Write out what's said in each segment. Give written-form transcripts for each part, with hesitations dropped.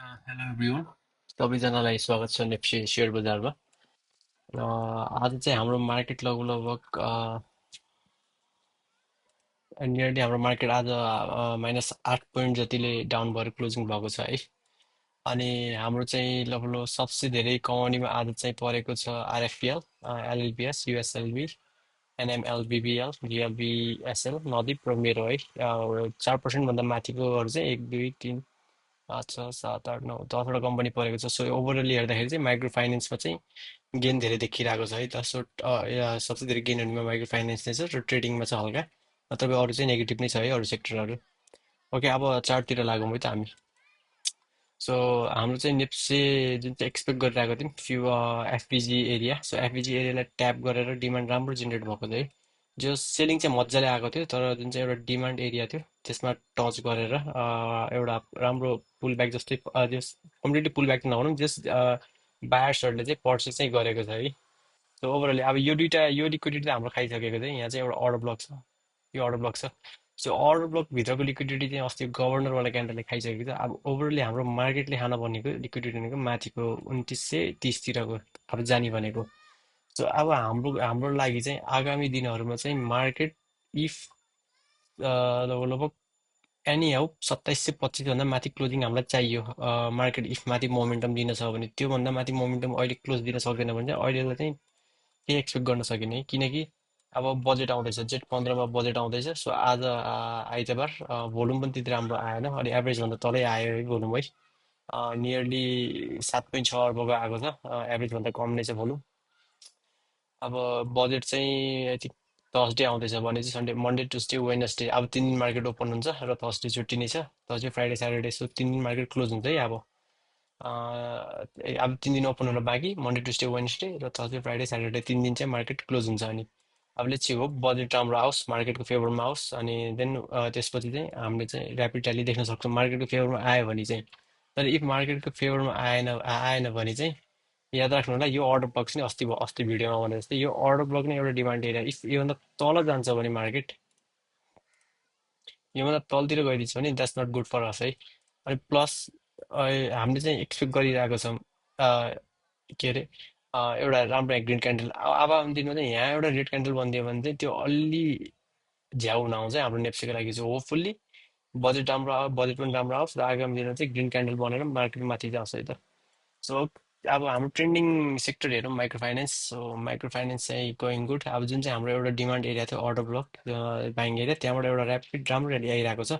Hello everyone सबैजनालाई स्वागत छ नेप्सी सेयर बजारमा। आज चाहिँ हाम्रो मार्केट लगभग नियरली हाम्रो मार्केट आज -8 पोइन्ट जतिले डाउन भएर क्लोजिङ भएको छ है। अनि हाम्रो चाहिँ लगभग सबसे धेरै कमाउनेमा आज चाहिँ परेको छ आरएफपिएल, एलएलपिएस, युएसएलभी, एनएमएलबिबिएल, जिएलबिएसएल, नदिप र मेरो है। 4% भन्दा माथिकोहरू चाहिँ 1 2 3 5 6 7 8 9 10वटा कम्पनी परेको छ। सो ओभरअली हेर्दाखेरि चाहिँ माइक्रो फाइनेन्समा चाहिँ गेन धेरै देखिरहेको छ है त। सो सबसे धेरै गेन हुनेमा माइक्रो फाइनेन्स नै छ र ट्रेडिङमा चाहिँ हल्का नत्र अरू चाहिँ नेगेटिभ नै छ है, अरू सेक्टरहरू। ओके, अब चार्टतिर लागौँ है त हामी। सो हाम्रो चाहिँ नेप्से जुन चाहिँ एक्सपेक्ट गरिरहेको थियौँ फ्यु एफपिजी एरिया, सो एफपिजी एरियालाई ट्याप गरेर डिमान्ड राम्रो जेनेरेट भएको थियो है। जो सेलिङ चाहिँ मजाले आएको थियो, तर जुन चाहिँ एउटा डिमान्ड एरिया थियो त्यसमा टच गरेर एउटा राम्रो पुल ब्याक जस्तै जस कम्प्लिटली पुल ब्याक त नभनौँ, जस बायर्सहरूले चाहिँ पर्चेस चाहिँ गरेको छ है। सो ओभरअली अब यो लिक्विडिटी त हाम्रो खाइसकेको थियो। यहाँ चाहिँ एउटा अर्डर ब्लक छ, यो अर्डर ब्लक छ। सो अर्डर ब्लक भित्रको लिक्विडिटी चाहिँ अस्ति गभर्नरवाला क्यान्डलले खाइसकेको छ। अब ओभरअली हाम्रो मार्केटले खान भनेको लिक्विडिटी भनेको माथिको 2930तिरको अब जाने भनेको। सो अब हाम्रो हाम्रो लागि चाहिँ आगामी दिनहरूमा चाहिँ मार्केट इफ लगभग एनी हाउ 2725 भन्दा माथि क्लोजिङ हामीलाई चाहियो। मार्केट इफ माथि मोमेन्टम दिन छ भने, त्योभन्दा माथि मोमेन्टम अहिले क्लोज दिन सक्दैन भने चाहिँ अहिलेलाई चाहिँ केही एक्सपेक्ट गर्न सकिने, किनकि अब बजेट आउँदैछ, जेठ 15मा बजेट आउँदैछ। सो आज आइतबार भोल्युम पनि त्यति राम्रो आएन, अनि एभरेजभन्दा तलै आयो है भोल्युम है। नियरली 7.6 अर्बको आएको छ, एभरेजभन्दा कम नै छ भोल्युम। अब बजेट चाहिँ आई थिङ्क थर्सडे आउँदैछ भने चाहिँ सन्डे, मन्डे, ट्युसडे, वेडनेसडे अब 3 दिन मार्केट ओपन हुन्छ र थर्सडे छुट्टी नै छ। थर्सडे, फ्राइडे, स्याटरडे, सो 3 दिन मार्केट क्लोज हुन्छ है। अब 3 दिन ओपन हुन बाँकी, मन्डे, ट्युसडे, वेडनेसडे र थर्सडे, फ्राइडे, स्याटरडे 3 दिन चाहिँ मार्केट क्लोज हुन्छ। अनि अब लेट्स सी, होप बजेट राम्रो आओस्, मार्केटको फेभरमा आओस्, अनि देन त्यसपछि चाहिँ हामीले चाहिँ ऱ्यापिड र्याली देख्न सक्छौँ मार्केटको फेभरमा आयो भने चाहिँ। तर इफ मार्केटको फेभरमा आएन भने चाहिँ याद राख्नु होला, यो अर्डर ब्लक चाहिँ अस्ति भिडियोमा भने जस्तै यो अर्डर ब्लक नै एउटा डिमान्ड एरिया। इफ योभन्दा तल जान्छ भने मार्केट, योभन्दा तलतिर गइदिन्छ भने द्याट्स नट गुड फर अस है। अनि प्लस हामीले चाहिँ एक्सपेक्ट गरिरहेको छौँ के अरे एउटा राम्रो ग्रिन क्यान्डल अब आगामी दिनमा चाहिँ यहाँ एउटा रेड क्यान्डल बनिदियो भने चाहिँ त्यो अलि झ्याउ नआउँछ है हाम्रो नेप्सीको लागि चाहिँ। होपफुल्ली बजेट राम्रो आओस्, बजेट पनि राम्रो आओस् र आगामी दिनमा चाहिँ ग्रिन क्यान्डल बनेर मार्केट माथि जाओस् है त। सो अब हाम्रो ट्रेन्डिङ सेक्टर हेरौँ, micro finance. So micro finance चाहिँ गोइङ गुड। अब जुन चाहिँ हाम्रो एउटा डिमान्ड एरिया थियो अर्डर ब्लक बाइङ एरिया, त्यहाँबाट एउटा ऱ्यापिड राम्रो र्याली आइरहेको छ।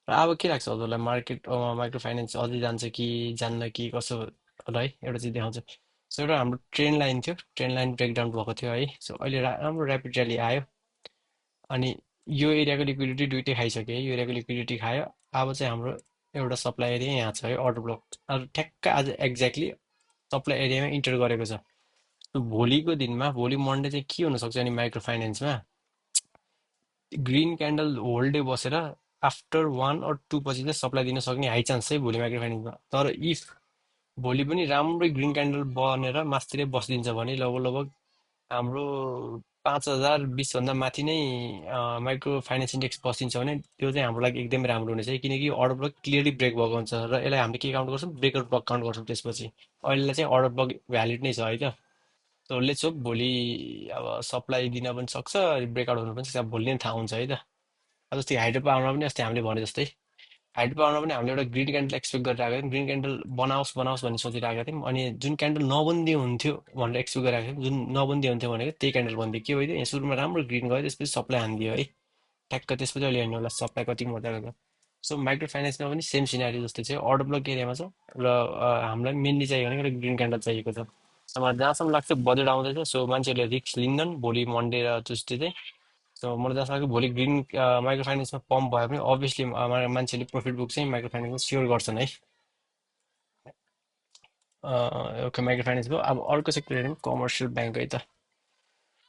र अब के लाग्छ हजुरलाई, मार्केट माइक्रो फाइनेन्स अझै जान्छ कि जान्न कि कसो होला है, एउटा चिज देखाउँछ। सो एउटा हाम्रो ट्रेन्ड लाइन थियो, ट्रेन्ड लाइन ब्रेकडाउन भएको थियो है। सो अहिले राम्रो ऱ्यापिड र्याली आयो। अनि यो एरियाको लिक्विडिटी दुइटै खाइसक्यो है, यो एरियाको लिक्विडिटी खायो। अब चाहिँ हाम्रो एउटा सप्लाई एरिया यहाँ छ है, अर्डर ब्लक। अब ठ्याक्क आज एक्ज्याक्टली सप्लाई एरियामा इन्टर गरेको छ। भोलिको दिनमा, भोलि मन्डे चाहिँ के हुनसक्छ अनि माइक्रो फाइनेन्समा ग्रिन क्यान्डल होल डे बसेर आफ्टर 1 or 2 पछि चाहिँ सप्लाई दिन सक्ने हाई चान्स चाहिँ भोलि माइक्रो फाइनेन्समा। तर इफ भोलि पनि राम्रै ग्रिन क्यान्डल बनेर मास्तिरै बसिदिन्छ भने लगभग लगभग हाम्रो 5020 भन्दा माथि नै माइक्रो फाइनेन्स इन्डेक्स बसिन्छ भने त्यो चाहिँ हाम्रो लागि एकदमै राम्रो हुनेछ है। किनकि यो अर्डर ब्लक क्लियरली ब्रेक भएको हुन्छ र यसलाई हामीले के काउन्ट गर्छौँ, ब्रेकर ब्लक काउन्ट गर्छौँ त्यसपछि। अहिलेलाई चाहिँ अर्डर ब्लक भ्यालिड नै छ है त। सो लेट्स होप भोलि अब सप्लाई दिन पनि सक्छ, ब्रेकआउट हुनु पनि सक्छ, अब भोलि नै थाहा हुन्छ है त। अब जस्तै हाइड्रो पावरमा पनि अस्ति हामीले भने जस्तै हाइड्रो पावरमा पनि हामीले एउटा ग्रिन क्यान्डल एक्सपेक्ट गरिरहेको थियौँ, ग्रिन क्यान्डल बनाओस् बनाओस् भन्ने सोचिरहेको थियौँ। अनि जुन क्यान्डल नबनिदियो हुन्थ्यो भनेर एक्सपेक्ट गरिरहेको थियौँ, जुन नबनिदियो हुन्थ्यो भनेको त्यही क्यान्डल बनिदियो। के भइदियो, यहाँ सुरुमा राम्रो ग्रिन गयो, त्यसपछि सप्लाई हानिदियो है ठ्याक्क। त्यसपछि अहिले हेर्नु होला सप्लाई कति मजाको छ। सो माइक्रो फाइनेन्समा पनि सेम सिनारी जस्तै छ, अर्डर ब्लक एरियामा छ र हामीलाई मेनली चाहियो भनेको एउटा ग्रिन क्यान्डल चाहिएको छ। मलाई जहाँसम्म लाग्छ बजेट आउँदैछ, सो मान्छेहरूले रिस्क लिँदैन भोलि मन्डे र ट्युसडे चाहिँ। सो मलाई जस्तो लाग्छ भोलि ग्रिन माइक्रो फाइनेन्समा पम्प भयो भने अभियसली मान्छेले प्रफिट बुक चाहिँ माइक्रो फाइनेन्समा स्योर गर्छन् है। ओके, माइक्रो फाइनेन्स भयो। अब अर्को सेक्टर हेरौँ, कमर्सियल ब्याङ्क है त।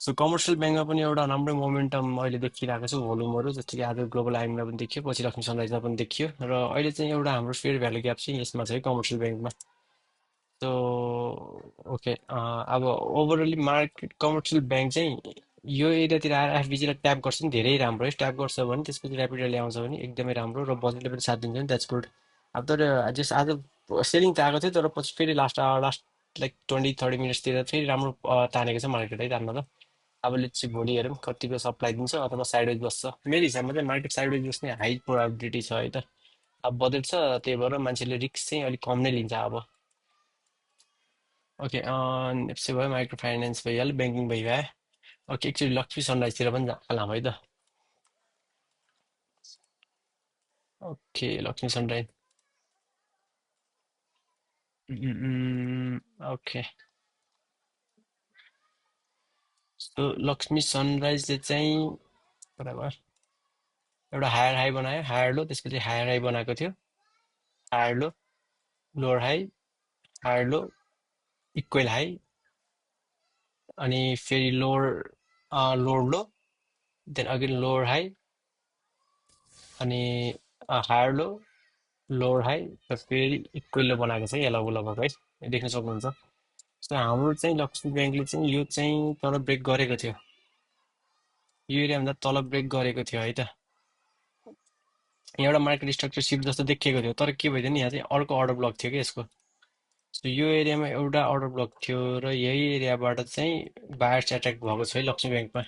सो कमर्सियल ब्याङ्कमा पनि एउटा राम्रै मोमेन्टम अहिले देखिरहेको छ, भोल्युमहरू जस्तो कि आज ग्लोबल आइएममा पनि देखियो, पछि लक्ष्मी सनराइजमा पनि देखियो। र अहिले चाहिँ एउटा हाम्रो फेयर भ्यालु ग्याप चाहिँ यसमा छ है, कमर्सियल ब्याङ्कमा। सो ओके, अब ओभरअली मार्केट कमर्सियल ब्याङ्क चाहिँ यो एरियातिर आएर एफबिजीलाई ट्याप गर्छ नि धेरै राम्रो है। ट्याप गर्छ भने त्यसपछि ऱ्यापिड र्याली आउँछ भने एकदमै राम्रो, र बजेटले पनि साथ दिन्छ भने द्याट्स गुड। अब तर जस आज सेलिङ त आएको थियो तर पछि फेरि लास्ट लाइक 20-30 मिनट्सतिर फेरि राम्रो तानेको छ मार्केट है तान्न त। अब लेट्स भोलि हेरौँ कतिको सप्लाई दिन्छ अथवा साइडवेज बस्छ। मेरो हिसाबमा चाहिँ मार्केट साइडवेज बस्ने हाई प्रोबेबिलिटी छ है त। अब बजेट छ त्यही भएर मान्छेले रिस्क चाहिँ अलिक कम नै लिन्छ अब। ओके एफसी भयो, माइक्रो फाइनेन्स भइहाल्यो, ब्याङ्किङ भइहाल्यो। ओके एकचोटि लक्ष्मी सनराइजतिर पनि जाँला है त। Okay Laxmi Sunrise. Okay so Laxmi सनराइजले चाहिँ बराबर एउटा हायर हाई बनायो, हायर लो, त्यसपछि हायर हाई बनाएको थियो, higher low, lower high, higher low, equal high, अनि फेरि lower low, then again lower high, अनि हायर लो, लोवर हाई, र फेरि इक्वल लो बनाएको छ यल्लो लगभग है, देख्न सक्नुहुन्छ। सो हाम्रो चाहिँ लक्ष्मी ब्याङ्कले चाहिँ यो चाहिँ तल ब्रेक गरेको थियो, यो एरियाभन्दा तल ब्रेक गरेको थियो है त। यहाँ एउटा मार्केट स्ट्रक्चर सिफ्ट जस्तो देखिएको थियो तर के भइदियो नि यहाँ चाहिँ अर्को अर्डर ब्लक थियो कि यसको। सो यो एरियामा एउटा अर्डर ब्लक थियो र यही एरियाबाट चाहिँ बायर्स एट्र्याक्ट भएको छ है लक्ष्मी ब्याङ्कमा।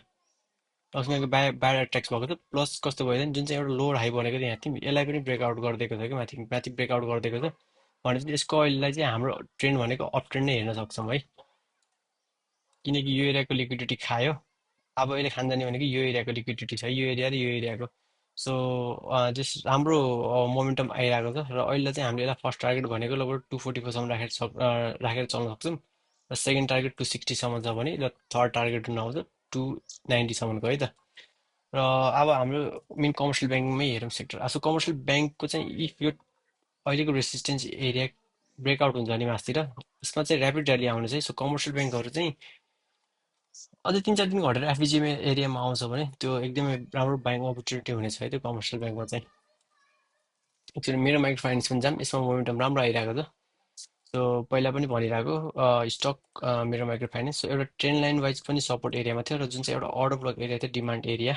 लक्ष्मी ब्याङ्कको बायर एट्र्याक्ट भएको थियो प्लस कस्तो भयो भने जुन चाहिँ एउटा लोवर हाई बनेको थियो यहाँ थियो यसलाई पनि ब्रेकआउट गरिदिएको थियो कि माथि माथि ब्रेकआउट गरिदिएको छ भनेपछि यसको अहिलेलाई चाहिँ हाम्रो ट्रेन्ड भनेको अप ट्रेन्ड नै हेर्न सक्छौँ है, किनकि यो एरियाको लिक्विडिटी खायो। अब अहिले खानजाने भनेको यो एरियाको लिक्विडिटी छ, यो एरिया र यो एरियाको। सो जस राम्रो मोमेन्टम आइरहेको छ र अहिले चाहिँ हामीले यसलाई फर्स्ट टार्गेट भनेको लगभग 244सम्म राखेर चल्न सक्छौँ र सेकेन्ड टार्गेट 260सम्म छ भने र थर्ड टार्गेट आउँछ 290सम्मको है त। र अब हाम्रो मेन कमर्सियल ब्याङ्कमै हेरौँ सेक्टर। सो कमर्सियल ब्याङ्कको चाहिँ इफ यो अहिलेको रेसिस्टेन्स एरिया ब्रेकआउट हुन्छ भने मासतिर यसमा चाहिँ ऱ्यापिड र्याली आउने चाहिँ। सो कमर्सियल ब्याङ्कहरू चाहिँ अझै 3-4 दिन घटेर एफबिजिएम एरियामा आउँछ भने त्यो एकदमै राम्रो बाइङ अपर्च्युनिटी हुनेछ है त्यो कमर्सियल ब्याङ्कमा चाहिँ। एक्चुअली मेरो माइक्रो फाइनेन्स पनि जाम यसमा मोमेन्टम राम्रो आइरहेको छ। सो पहिला पनि भनिरहेको स्टक मेरो माइक्रो फाइनेन्स एउटा ट्रेन्ड लाइन वाइज पनि सपोर्ट एरियामा थियो र जुन चाहिँ एउटा अर्डर ब्लक एरिया थियो डिमान्ड एरिया,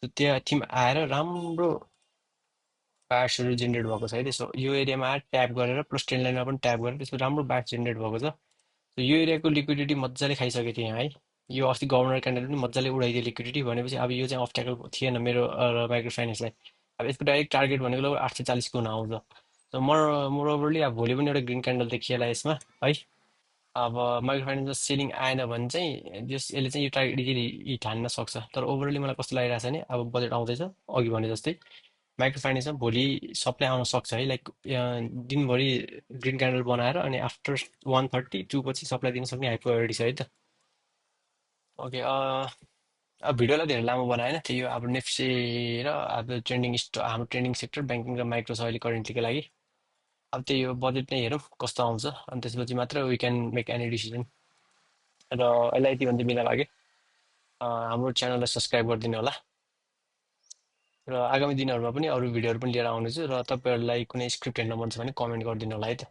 त्यो थिम आएर राम्रो बायर्सहरू जेनेरेट भएको छ है। त्यसो यो एरियामा आएर ट्याप गरेर प्लस ट्रेन्ड लाइनमा पनि ट्याप गरेर त्यसको राम्रो बायर्स जेनेरेट भएको छ। यो एरियाको लिक्विडिटी मजाले खाइसकेको थियो यहाँ है। यो अस्ति गभर्नर क्यान्डल पनि मजाले उडाइदियो लिक्विडिटी भनेपछि अब यो चाहिँ अब्स्ट्याकल थिएन मेरो माइक्रो फाइनेन्सलाई। अब यसको डाइरेक्ट टार्गेट भनेको लगभग 840को हुन आउँछ। सो मोरओभरली अब भोलि पनि एउटा ग्रिन क्यान्डल देखिएला यसमा है। अब माइक्रो फाइनेन्समा सेलिङ आएन भने चाहिँ यसले चाहिँ यो टार्गेट इजिली हिट हान्न सक्छ। तर ओभरअली मलाई कस्तो लागिरहेको छ भने अब बजेट आउँदैछ अघि भने जस्तै माइक्रो फाइनेन्समा भोलि सप्लाई आउन सक्छ है, लाइक दिनभरि ग्रिन क्यान्डल बनाएर अनि आफ्टर 1:32 पछि सप्लाई दिन सक्ने हाई प्रोबेबिलिटी छ है त। ओके अब भिडियोलाई धेरै लामो बनाएन त्यही हो। अब नेप्से र अब ट्रेन्डिङ हाम्रो ट्रेन्डिङ सेक्टर ब्याङ्किङ र माइक्रो छ अहिले करेन्टलीको लागि। अब त्यही हो बजेट नै हेरौँ कस्तो आउँछ अनि त्यसपछि मात्र we can make any decision. र अहिले यति भन्दै बिदा लाग्यो। हाम्रो च्यानललाई सब्सक्राइब गरिदिनु होला र आगामी दिनहरूमा पनि अरू भिडियोहरू पनि लिएर आउनेछु र तपाईँहरूलाई कुनै स्क्रिप्ट हेर्न मन छ भने कमेन्ट गरिदिनु होला है त।